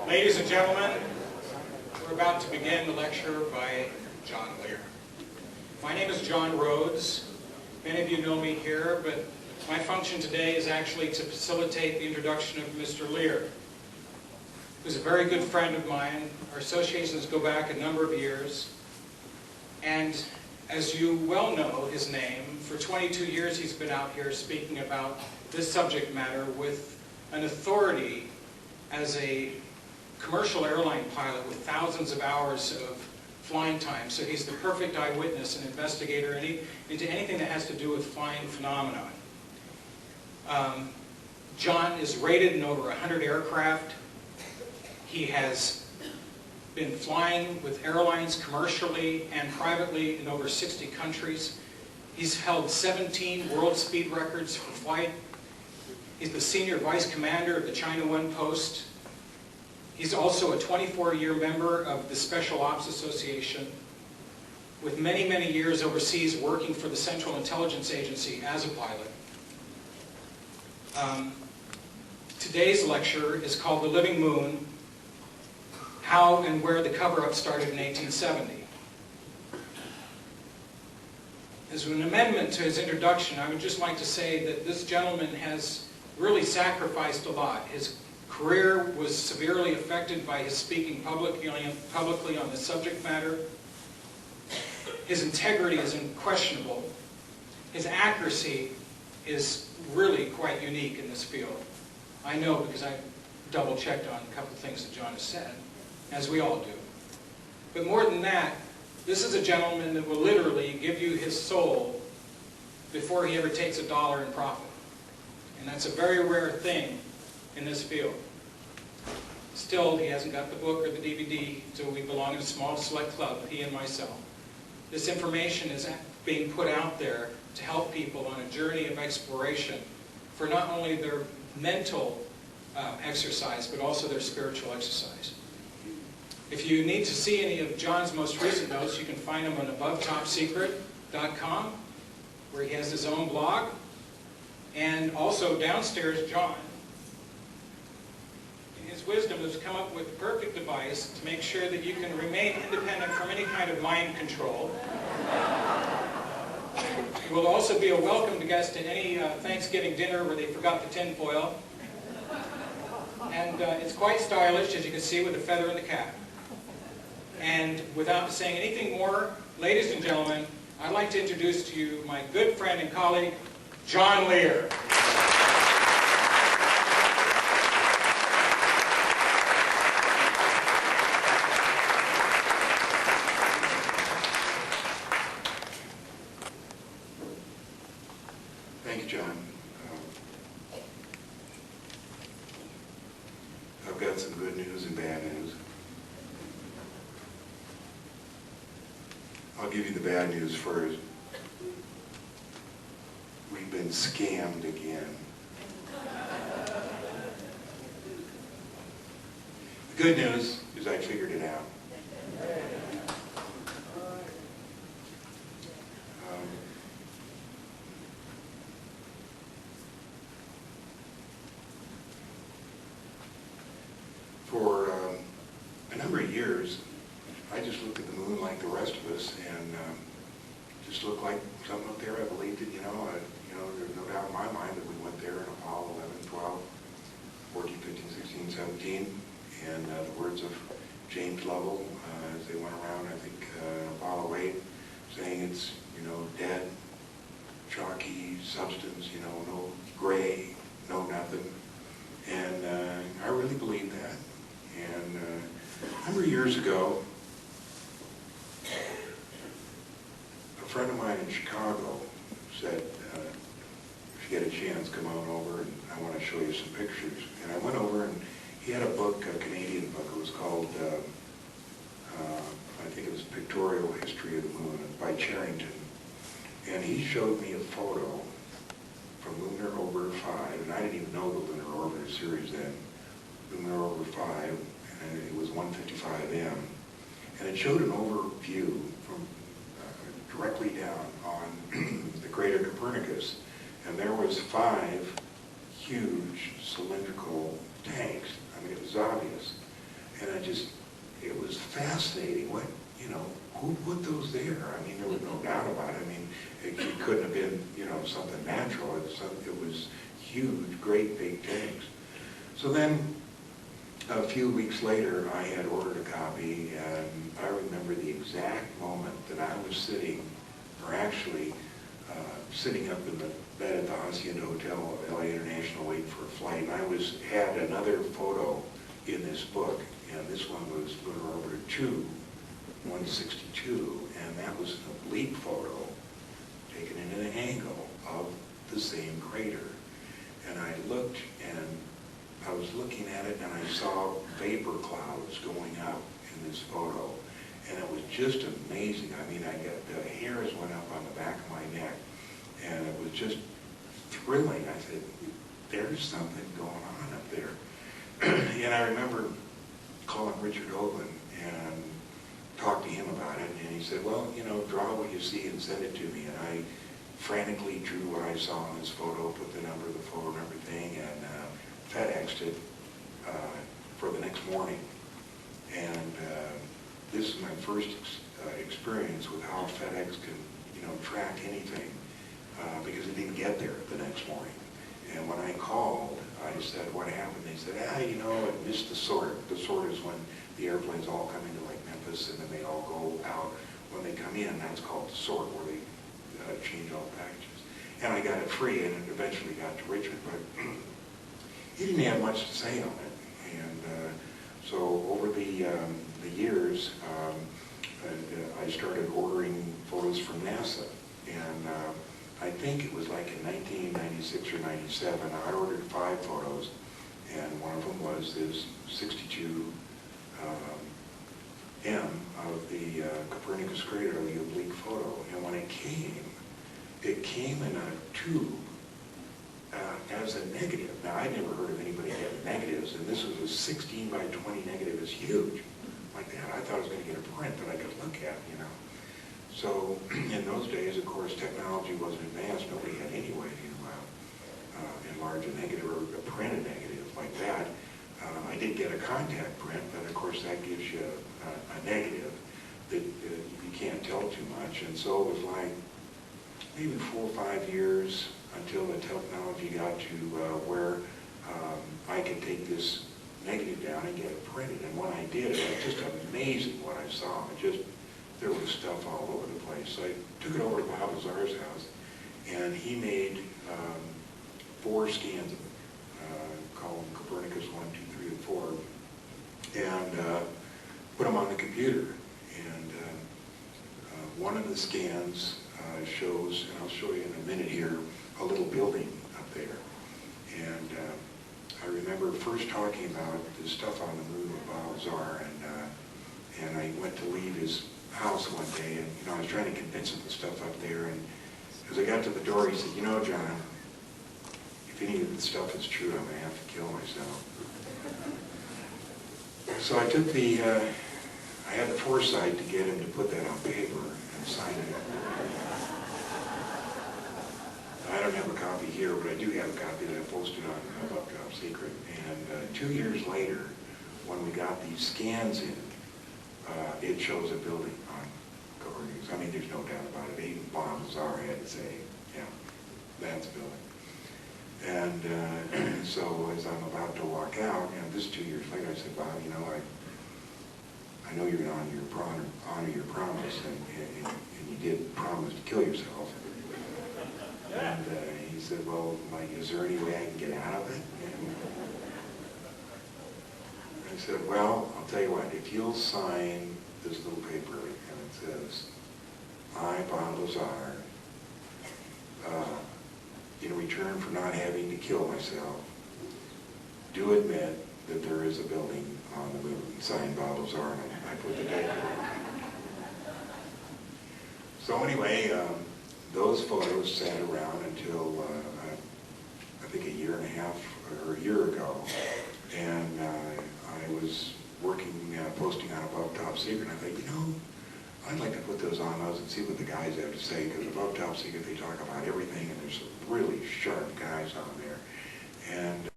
Ladies and gentlemen, we're about to begin the lecture by John Lear. My name is John Rhodes. Many of you know me here, but my function today is actually to facilitate the introduction of Mr. Lear, who's a very good friend of mine. Our associations go back a number of years. And as you well know his name, for 22 years he's been out here speaking about this subject matter with an authority as a commercial airline pilot with thousands of hours of flying time. So he's the perfect eyewitness and investigator into anything that has to do with flying phenomena. John is rated in over 100 aircraft. He has been flying with airlines commercially and privately in over 60 countries. He's held 17 world speed records for flight. He's the senior vice commander of the China One Post. He's also a 24-year member of the Special Ops Association, with many, many years overseas working for the Central Intelligence Agency as a pilot. Today's lecture is called The Living Moon, How and Where the Cover-Up Started in 1870. As an amendment to his introduction, I would just like to say that this gentleman has really sacrificed a lot. His career was severely affected by his speaking publicly on the subject matter. His integrity is unquestionable. His accuracy is really quite unique in this field. I know because I double-checked on a couple of things that John has said, as we all do. But more than that, this is a gentleman that will literally give you his soul before he ever takes $1 in profit. And that's a very rare thing in this field. Still, he hasn't got the book or the DVD, so we belong in a small select club, he and myself. This information is being put out there to help people on a journey of exploration for not only their mental exercise, but also their spiritual exercise. If you need to see any of John's most recent notes, you can find them on abovetopsecret.com, where he has his own blog. And also downstairs, John, in his wisdom, has come up with the perfect device to make sure that you can remain independent from any kind of mind control. You will also be a welcomed guest at any Thanksgiving dinner where they forgot the tinfoil. And it's quite stylish, as you can see, with a feather in the cap. And without saying anything more, ladies and gentlemen, I'd like to introduce to you my good friend and colleague, John Lear. Thank you, John. I've got some good news and bad news. I'll give you the bad news first. We've been scammed again. The good news is I figured it out. For a number of years, I just looked at the moon like the rest of us, and just looked like something up there. I believed it, there's no doubt in my mind that we went there in Apollo 11, 12, 14, 15, 16, 17, and the words of James Lovell as they went around, I think, Apollo 8, saying it's, dead, chalky substance, no gray, no nothing. And I really believed that. And a number of years ago, a friend of mine in Chicago said, if you get a chance, come on over and I want to show you some pictures. And I went over and he had a book, a Canadian book. It was called, I think it was Pictorial History of the Moon by Charrington. And he showed me a photo from Lunar Orbiter 5, and I didn't even know the Lunar Orbiter series then. Lunar Orbiter 5, and it was 155 M. And it showed an overview from directly down on the crater Copernicus. And there was 5 huge cylindrical tanks. I mean, it was obvious. those there. I mean, there was no doubt about it. I mean, it couldn't have been, you know, something natural. It was huge, great big tanks. So then, a few weeks later, I had ordered a copy, and I remember the exact moment that I was sitting, or actually sitting up in the bed at the Hacienda Hotel of LA International waiting for a flight. And I had another photo in this book, and this one was Lunar Orbiter 2, 162, and that was an oblique photo taken in an angle of the same crater. And I looked, and I was looking at it, and I saw vapor clouds going up in this photo, and it was just amazing. I mean, the hairs went up on the back of my neck, and it was just thrilling. I said, there's something going on up there. And I remember calling Richard Hoagland and talked to him about it, and he said, well, you know, draw what you see and send it to me. And I frantically drew what I saw in this photo, put the number of the photo and everything, and FedExed it for the next morning. And this is my first experience with how FedEx can, you know, track anything, because it didn't get there the next morning. And when I called, I said, what happened? They said, you know, it missed the sort. The sort is when the airplanes all come into like Memphis, and then they all go out. When they come in, that's called the sort, where they change all the packages. And I got it free, and it eventually got to Richard, but he didn't have much to say on it. And so over the years, I started ordering photos from NASA. And I think it was like in 1996 or 97, I ordered 5 photos, and one of them was this 62 M of the Copernicus crater, the oblique photo. And when it came in a tube as a negative. Now, I'd never heard of anybody getting negatives, and this was a 16 by 20 negative. It's huge, like that. I thought I was going to get a print that I could look at, you know. So in those days, of course, technology wasn't advanced. Nobody had any way to enlarge a negative or print a negative like that. I did get a contact print, but of course that gives you a negative that you can't tell too much. And so it was like maybe 4 or 5 years until the technology got to where I could take this negative down and get it printed. And when I did, it was just amazing what I saw. There was stuff all over the place. So I took it over to Bob Lazar's house, and he made 4 scans of it, called them Copernicus 1, 2, 3, and 4, and put them on the computer. And one of the scans shows, and I'll show you in a minute here, a little building up there. And I remember first talking about this stuff on the moon with Bob Lazar, and I went to leave his house one day, and you know, I was trying to convince him the stuff up there, and as I got to the door, he said, you know, John, if any of the stuff is true, I'm going to have to kill myself. So I took I had the foresight to get him to put that on paper and sign it. I don't have a copy here, but I do have a copy that I posted on Above Top Secret. And 2 years later, when we got these scans in, it shows a building on Copernicus. I mean, there's no doubt about it. Even Bob Lazar had to say, yeah, that's a building. And so as I'm about to walk out, you know, this 2 years later, I said, Bob, you know, I know you're going to honor your promise, and you did promise to kill yourself. And he said, well, like, is there any way I can get out of it? And I said, well, I'll tell you what, if you'll sign this little paper, and it says, I, Bob Lazar, in return for not having to kill myself, do admit that there is a building on the moon. Signed Bob Lazar, and I put the date. So anyway, those photos sat around until I think a year and a half or a year ago, and I was working, posting on Above Top Secret, and I thought, you know, I'd like to put those on those and see what the guys have to say, because Above Top Secret, they talk about everything, and there's some really sharp guys on there. And